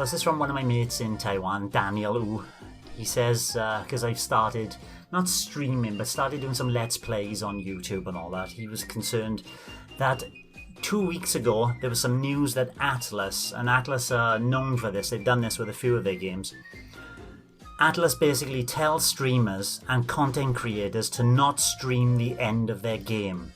So this is from one of my mates in Taiwan, Daniel Wu. He says, because I've started, not streaming, but started doing some Let's Plays on YouTube and all that, he was concerned that 2 weeks ago there was some news that Atlas, and Atlas are known for this, they've done this with a few of their games. Atlas basically tells streamers and content creators to not stream the end of their game.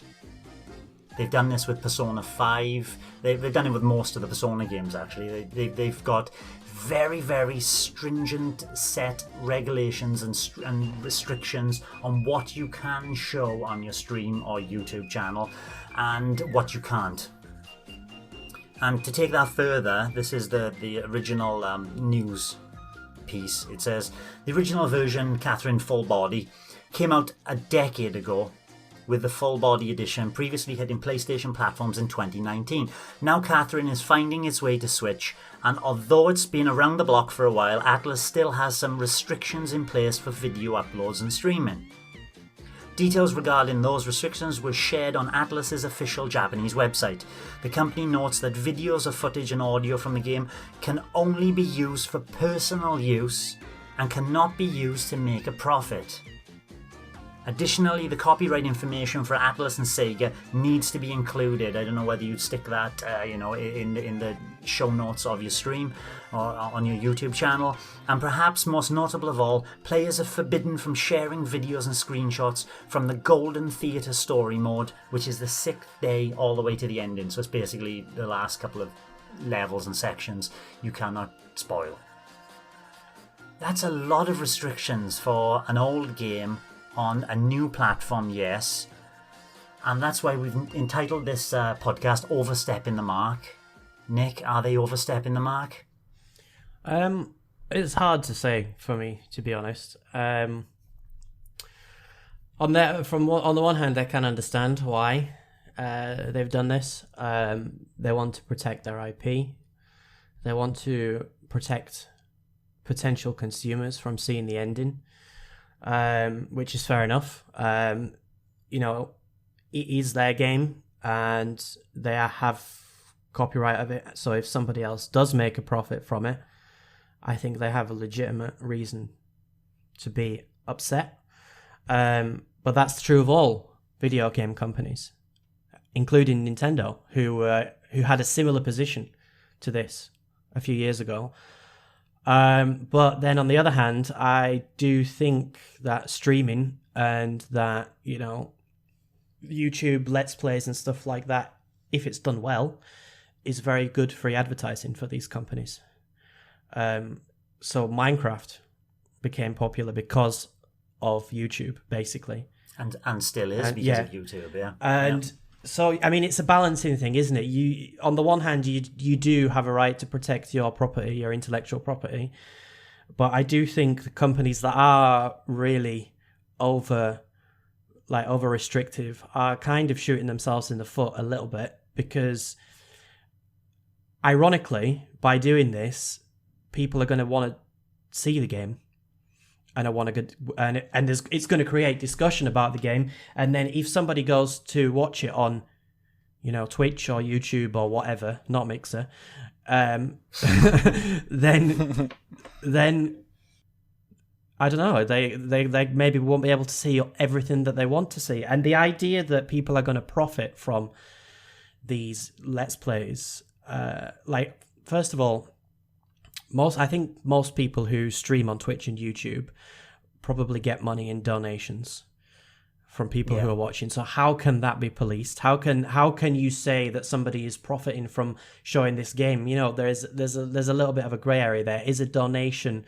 They've done this with Persona 5. They've done it with most of the Persona games, actually. They've got very, very stringent set regulations and restrictions on what you can show on your stream or YouTube channel and what you can't. And to take that further, this is the original news piece. It says, the original version, Catherine Full Body, came out a decade ago, with the Full Body edition previously hitting PlayStation platforms in 2019. Now Catherine is finding its way to Switch, and although it's been around the block for a while, Atlas still has some restrictions in place for video uploads and streaming. Details regarding those restrictions were shared on Atlas's official Japanese website. The company notes that videos of footage and audio from the game can only be used for personal use and cannot be used to make a profit. Additionally, the copyright information for Atlas and Sega needs to be included. I don't know whether you'd stick that, in the show notes of your stream or on your YouTube channel. And perhaps most notable of all, players are forbidden from sharing videos and screenshots from the Golden Theatre story mode, which is the 6th day all the way to the ending. So it's basically the last couple of levels and sections you cannot spoil. That's a lot of restrictions for an old game on a new platform, yes. And that's why we've entitled this podcast Overstepping the Mark. Nick, are they overstepping the mark? It's hard to say for me, to be honest. On the one hand, I can understand why they've done this. They want to protect their IP. They want to protect potential consumers from seeing the ending. Which is fair enough. It is their game and they have copyright of it. So if somebody else does make a profit from it, I think they have a legitimate reason to be upset. But that's true of all video game companies, including Nintendo, who had a similar position to this a few years ago. But then on the other hand, I do think that streaming and that, YouTube Let's Plays and stuff like that, if it's done well, is very good free advertising for these companies. So Minecraft became popular because of YouTube, basically. And still is because of YouTube, yeah. And so, I mean, it's a balancing thing, isn't it? You, on the one hand, you do have a right to protect your property, your intellectual property. But I do think the companies that are really over restrictive are kind of shooting themselves in the foot a little bit, because ironically, by doing this, people are going to want to see the game. And it's going to create discussion about the game. And then if somebody goes to watch it on, Twitch or YouTube or whatever, not Mixer, then I don't know. They maybe won't be able to see everything that they want to see. And the idea that people are going to profit from these Let's Plays, first of all, I think most people who stream on Twitch and YouTube probably get money in donations from people who are watching. So how can that be policed? How can you say that somebody is profiting from showing this game? There's a little bit of a grey area there. Is a donation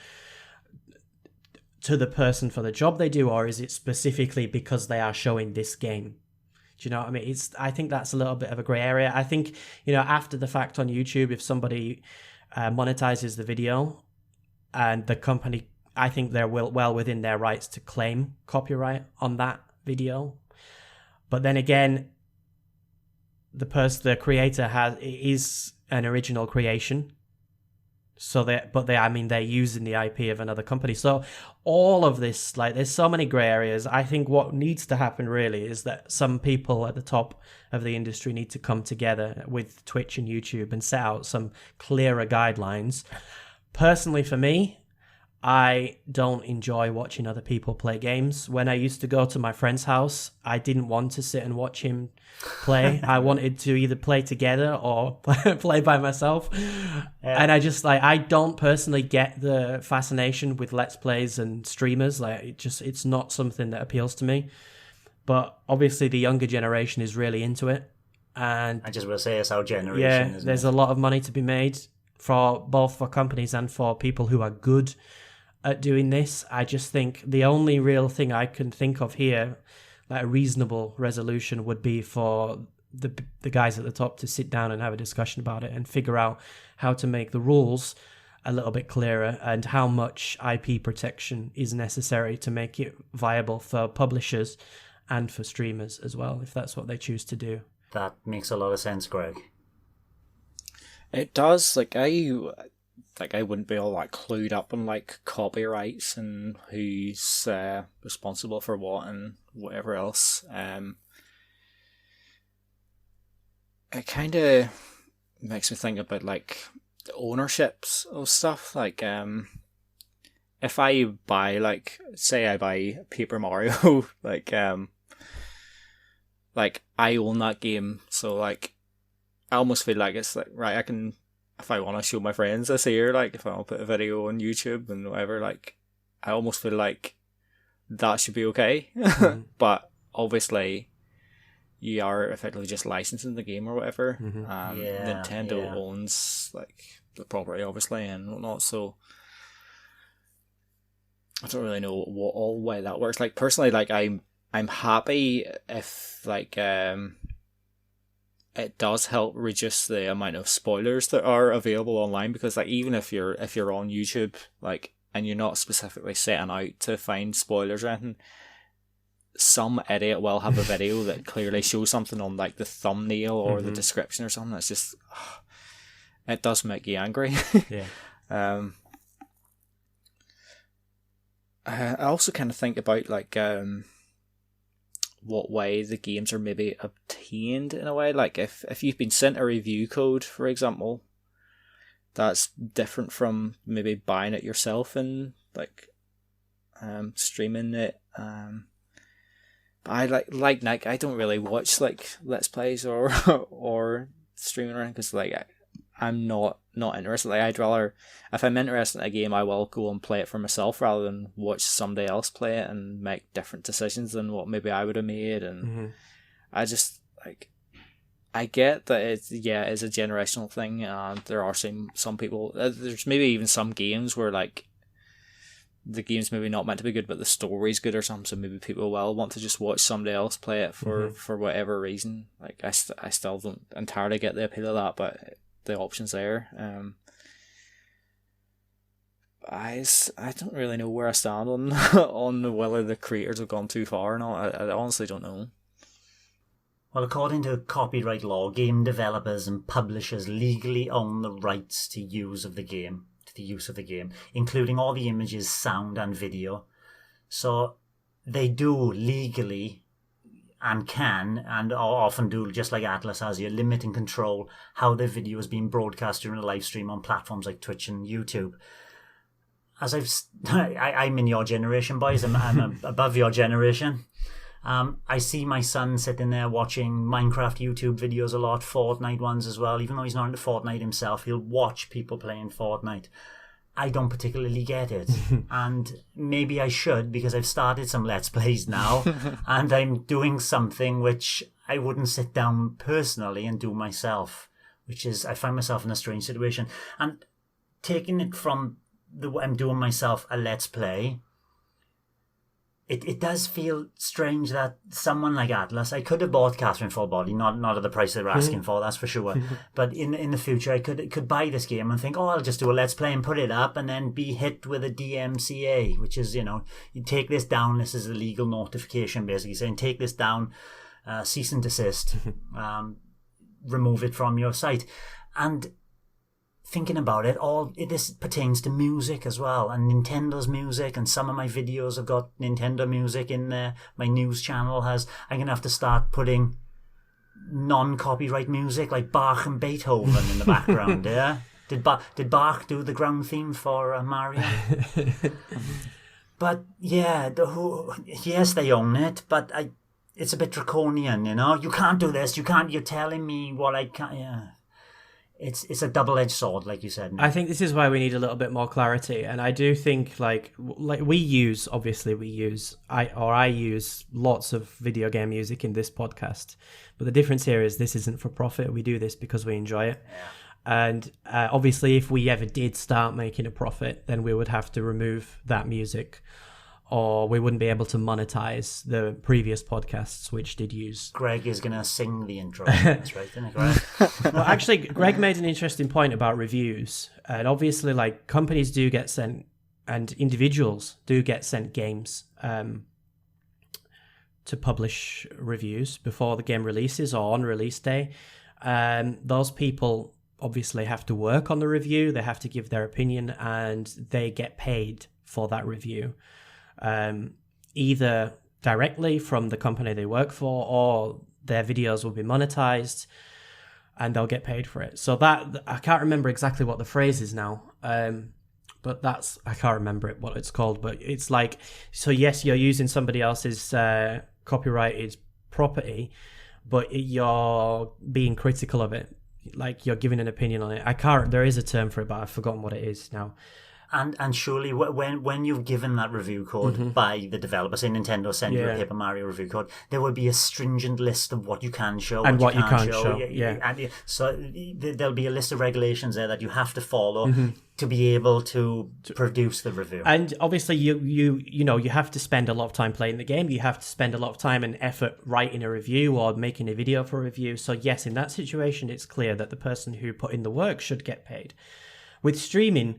to the person for the job they do, or is it specifically because they are showing this game? Do you know what I mean? I think that's a little bit of a grey area. I think, after the fact on YouTube, if somebody monetizes the video and the company, I think they're well within their rights to claim copyright on that video. But then again, the creator is an original creation, so they're using the IP of another company. So all of this, there's so many grey areas. I think what needs to happen really is that some people at the top of the industry need to come together with Twitch and YouTube and set out some clearer guidelines. personally for me, I don't enjoy watching other people play games. When I used to go to my friend's house, I didn't want to sit and watch him play. I wanted to either play together or play by myself. Yeah. And I don't personally get the fascination with Let's Plays and streamers. It's not something that appeals to me. But obviously the younger generation is really into it. And I just will say it's our generation, isn't there's it? a lot of money to be made for both for companies and for people who are good at doing this. I just think the only real thing I can think of here, like a reasonable resolution, would be for the guys at the top to sit down and have a discussion about it and figure out how to make the rules a little bit clearer and how much IP protection is necessary to make it viable for publishers and for streamers as well, if that's what they choose to do. That makes a lot of sense, Greg. It does. I wouldn't be all clued up on copyrights and who's responsible for what and whatever else. It kind of makes me think about the ownerships of stuff. If I buy say I buy Paper Mario, I own that game, so I almost feel like it's right, I can, if I want to show my friends this here, if I want to put a video on YouTube and whatever, I almost feel like that should be okay. Mm-hmm. But obviously you are effectively just licensing the game or whatever. Mm-hmm. Nintendo owns the property obviously and whatnot, so I don't really know what all way that works. Personally, I'm happy if it does help reduce the amount of spoilers that are available online, because even if you're on YouTube and you're not specifically setting out to find spoilers or anything, some idiot will have a video that clearly shows something on the thumbnail or the description or something. It's just it does make you angry. Yeah. I also kind of think about what way the games are maybe obtained in a way. If you've been sent a review code, for example, that's different from maybe buying it yourself and streaming it. But I like Nick, I don't really watch Let's Plays or or streaming around, because I'm not interested. I'd rather, if I'm interested in a game, I will go and play it for myself rather than watch somebody else play it and make different decisions than what maybe I would have made. And I just I get that it's a generational thing, and there are some people. There's maybe even some games where the game's maybe not meant to be good, but the story's good or something. So maybe people will want to just watch somebody else play it for whatever reason. I still don't entirely get the appeal of that, but the options there. I don't really know where I stand on on whether the creators have gone too far or not. I honestly don't know. Well, according to copyright law, game developers and publishers legally own the rights to the use of the game, including all the images, sound, and video. So they do legally and can, and often do, just like Atlas has here, limit and control how their video is being broadcast during a live stream on platforms like Twitch and YouTube. As I'm in your generation, boys. I'm above your generation. I see my son sitting there watching Minecraft YouTube videos a lot, Fortnite ones as well. Even though he's not into Fortnite himself, he'll watch people playing Fortnite. I don't particularly get it. And maybe I should, because I've started some Let's Plays now and I'm doing something which I wouldn't sit down personally and do myself, which is I find myself in a strange situation. And taking it from I'm doing myself a Let's Play, it does feel strange that someone like Atlas, I could have bought Catherine Full Body, not at the price they were asking for, that's for sure. But in the future, I could buy this game and think, I'll just do a Let's Play and put it up, and then be hit with a DMCA, which is, you take this down. This is a legal notification, basically saying, take this down, cease and desist, remove it from your site. And thinking about it, this pertains to music as well, and Nintendo's music, and some of my videos have got Nintendo music in there. My news channel has. I'm going to have to start putting non-copyright music like Bach and Beethoven in the background, yeah? Did Bach do the ground theme for Mario? But yeah, yes, they own it, but it's a bit draconian, you know. You can't do this. You can't. You're telling me what I can't. Yeah, it's a double-edged sword, like you said, Nick. I think this is why we need a little bit more clarity, and I do think like I use lots of video game music in this podcast, but the difference here is this isn't for profit. We do this because we enjoy it. Yeah. And obviously, if we ever did start making a profit, then we would have to remove that music, or we wouldn't be able to monetize the previous podcasts, which did use. Greg is going to sing the intro. That's right, isn't it, Greg? Well, actually, Greg made an interesting point about reviews. And obviously, like, companies do get sent, and individuals do get sent games to publish reviews before the game releases or on release day. Those people obviously have to work on the review, they have to give their opinion, and they get paid for that review, either directly from the company they work for, or their videos will be monetized and they'll get paid for it. So that, I can't remember exactly what the phrase is now, but that's, I can't remember what it's called, but it's like, so yes, you're using somebody else's copyrighted property, but you're being critical of it. Like, you're giving an opinion on it. There is a term for it, but I've forgotten what it is now. And surely when you've given that review code by the developer, say Nintendo sent you a Paper Mario review code, there will be a stringent list of what you can show and what you can't show. And so there'll be a list of regulations there that you have to follow to be able to produce the review. And obviously you know, you have to spend a lot of time playing the game. You have to spend a lot of time and effort writing a review or making a video for a review. So yes, in that situation, it's clear that the person who put in the work should get paid. With streaming,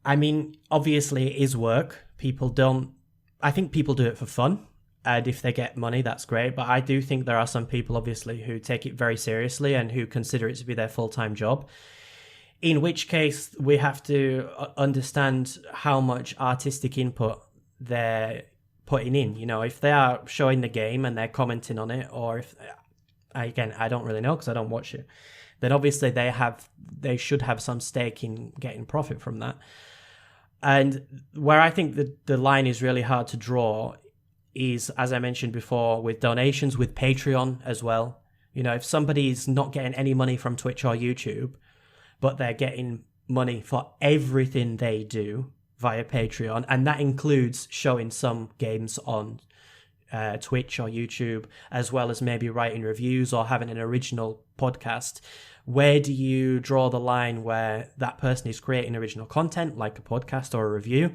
I mean, obviously it is work. I think people do it for fun. And if they get money, that's great. But I do think there are some people, obviously, who take it very seriously and who consider it to be their full-time job. In which case, we have to understand how much artistic input they're putting in. You know, if they are showing the game and they're commenting on it, or if, again, I don't really know because I don't watch it, then obviously they should have some stake in getting profit from that. And where I think the line is really hard to draw is, as I mentioned before, with donations, with Patreon as well. You know, if somebody's not getting any money from Twitch or YouTube, but they're getting money for everything they do via Patreon, and that includes showing some games on Twitch or YouTube, as well as maybe writing reviews or having an original podcast. Where do you draw the line where that person is creating original content, like a podcast or a review,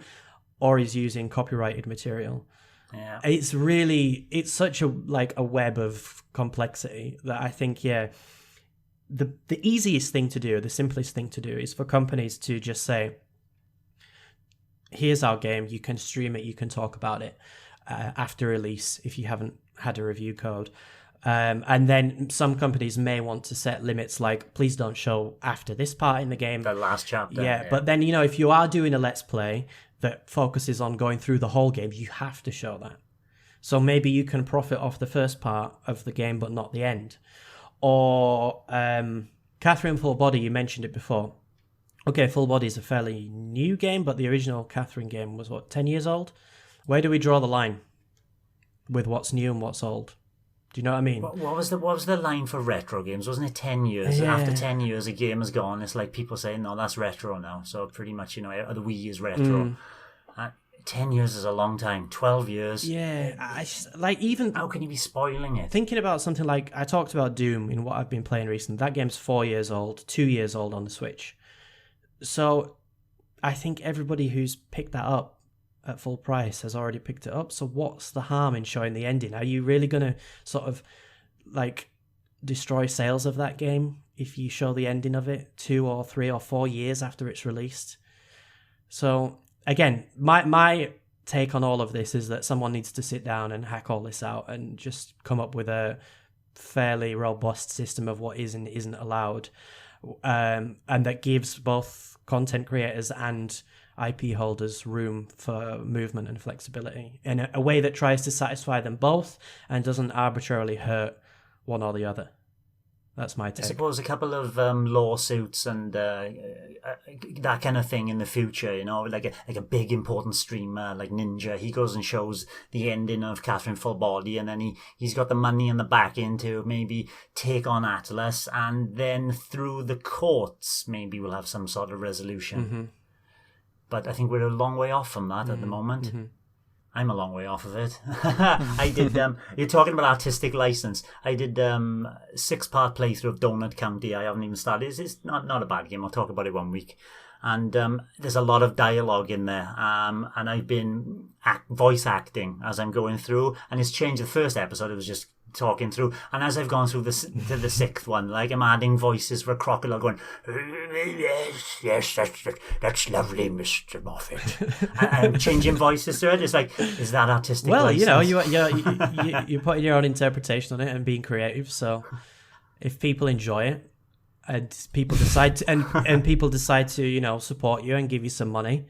or is using copyrighted material? Yeah. It's such a web of complexity that I think, the easiest thing to do, the simplest thing to do, is for companies to just say, here's our game, you can stream it, you can talk about it after release if you haven't had a review code. And then some companies may want to set limits like, please don't show after this part in the game. The last chapter. Yeah, but then, you know, if you are doing a Let's Play that focuses on going through the whole game, you have to show that. So maybe you can profit off the first part of the game, but not the end. Or Catherine Full Body, you mentioned it before. Okay, Full Body is a fairly new game, but the original Catherine game was, 10 years old? Where do we draw the line with what's new and what's old? Do you know what I mean? What was the line for retro games? Wasn't it 10 years? Yeah. After 10 years, a game is gone. It's like people saying, no, that's retro now. So pretty much, you know, the Wii is retro. 10 years is a long time. 12 years. Yeah. How can you be spoiling it? Thinking about something like, I talked about Doom in what I've been playing recently. That game's 4 years old, 2 years old on the Switch. So I think everybody who's picked that up at full price has already picked it up. So what's the harm in showing the ending? Are you really going to sort of destroy sales of that game if you show the ending of it 2 or 3 or 4 years after it's released? So again, my take on all of this is that someone needs to sit down and hack all this out and just come up with a fairly robust system of what is and isn't allowed, and that gives both content creators and IP holders room for movement and flexibility in a way that tries to satisfy them both and doesn't arbitrarily hurt one or the other. That's my I take. suppose a couple of lawsuits and that kind of thing in the future, you know, like a big important streamer like Ninja, he goes and shows the ending of Catherine Full Body, and then he's got the money in the back end to maybe take on Atlas, and then through the courts maybe we'll have some sort of resolution. But I think we're a long way off from that at the moment. I'm a long way off of it. I did, you're talking about artistic license. I did 6-part playthrough of Donut County. I haven't even started. It's not a bad game. I'll talk about it one week. And there's a lot of dialogue in there. And I've been voice acting as I'm going through. And it's changed. The first episode, it was just talking through, and as I've gone through this to the 6th one, like I'm adding voices for a crocodile going, yes, that's lovely, Mr. Moffat. And I'm changing voices to it. It's like, is that artistic license? You know, you're putting your own interpretation on it and being creative. So if people enjoy it and people decide to, and people decide to, you know, support you and give you some money,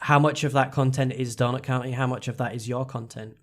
how much of that content is Donut County? How much of that is your content?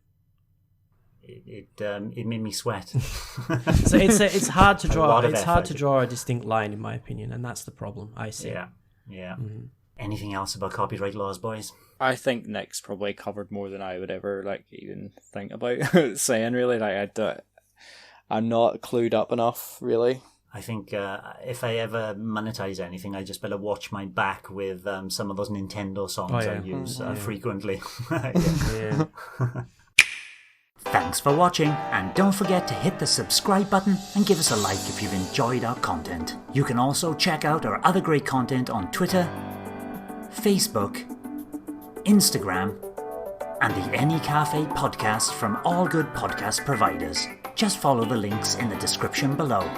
It made me sweat. So it's hard to draw. It's hard to draw a distinct line, in my opinion, and that's the problem I see. Yeah. Mm-hmm. Anything else about copyright laws, boys? I think Nick's probably covered more than I would ever even think about saying. Really, I'm not clued up enough. Really, I think if I ever monetize anything, I just better watch my back with some of those Nintendo songs I use frequently. Yeah. Thanks for watching, and don't forget to hit the subscribe button and give us a like if you've enjoyed our content. You can also check out our other great content on Twitter, Facebook, Instagram, and the N-E Café podcast from all good podcast providers. Just follow the links in the description below.